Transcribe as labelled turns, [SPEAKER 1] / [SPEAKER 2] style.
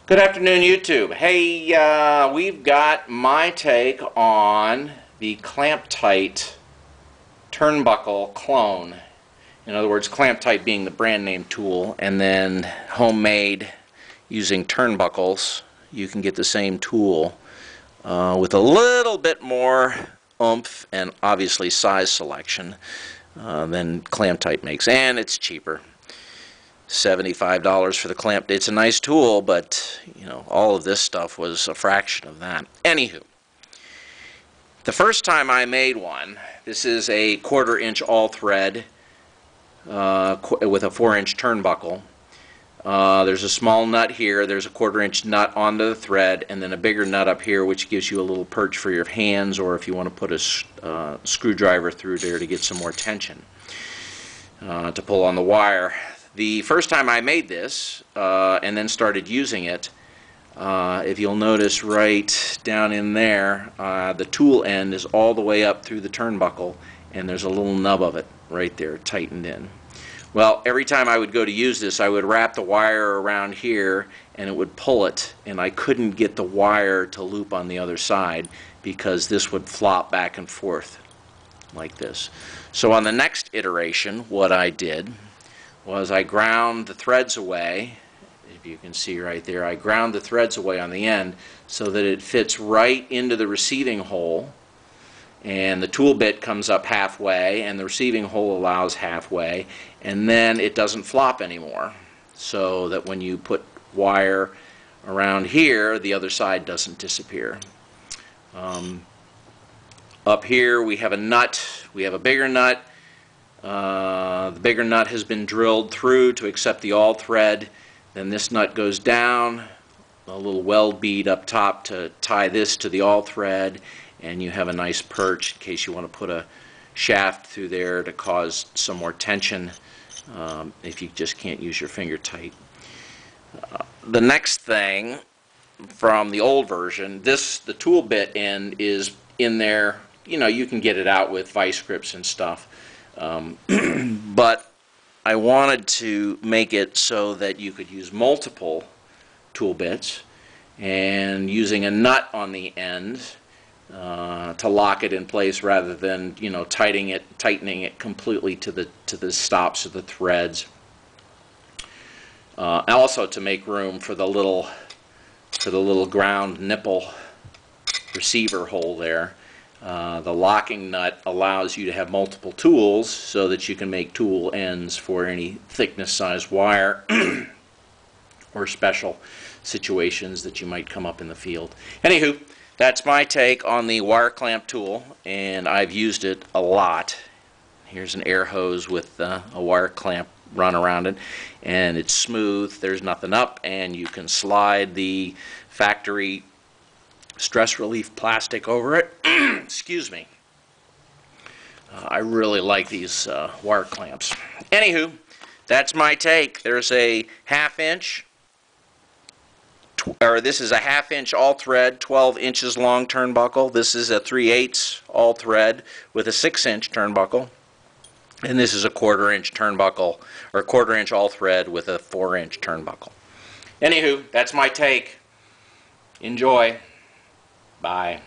[SPEAKER 1] Good afternoon, YouTube. Hey, we've got my take on the ClampTite turnbuckle clone. In other words, ClampTite being the brand name tool, and then homemade using turnbuckles. You can get the same tool with a little bit more oomph and obviously size selection than ClampTite makes, and it's cheaper. $75 for the clamp. It's a nice tool, but you know, all of this stuff was a fraction of that. Anywho, the first time I made one, this is a 1/4 inch all thread with a 4-inch turnbuckle. There's a small nut here, there's a 1/4 inch nut onto the thread, and then a bigger nut up here which gives you a little perch for your hands, or if you want to put a screwdriver through there to get some more tension to pull on the wire. The first time I made this and then started using it, if you'll notice right down in there, the tool end is all the way up through the turnbuckle, and there's a little nub of it right there tightened in. Well, every time I would go to use this, I would wrap the wire around here and it would pull it, and I couldn't get the wire to loop on the other side because this would flop back and forth like this. So on the next iteration, what I did was I ground the threads away. If you can see right there, I ground the threads away on the end so that it fits right into the receiving hole, and the tool bit comes up halfway and the receiving hole allows halfway, and then it doesn't flop anymore, so that when you put wire around here, the other side doesn't disappear. Up here we have a nut. We have a bigger nut. The bigger nut has been drilled through to accept the all thread. Then this nut goes down, a little weld bead up top to tie this to the all thread, and you have a nice perch in case you want to put a shaft through there to cause some more tension if you just can't use your finger tight. The next thing from the old version, the tool bit end is in there. You know, you can get it out with vice grips and stuff. But I wanted to make it so that you could use multiple tool bits, and using a nut on the end to lock it in place rather than, you know, tightening it completely to the stops of the threads. Also to make room for the little ground nipple receiver hole there. The locking nut allows you to have multiple tools so that you can make tool ends for any thickness size wire or special situations that you might come up in the field. Anywho, that's my take on the wire clamp tool, and I've used it a lot. Here's an air hose with a wire clamp run around it, and it's smooth, there's nothing up, and you can slide the factory stress relief plastic over it. Excuse me. I really like these wire clamps. Anywho, that's my take. There's a 1/2 inch, or this is a 1/2 inch all thread, 12 inches long turnbuckle. This is a 3/8 all thread with a 6-inch turnbuckle. And this is a 1/4 inch turnbuckle, or 1/4 inch all thread with a 4-inch turnbuckle. Anywho, that's my take. Enjoy. Bye.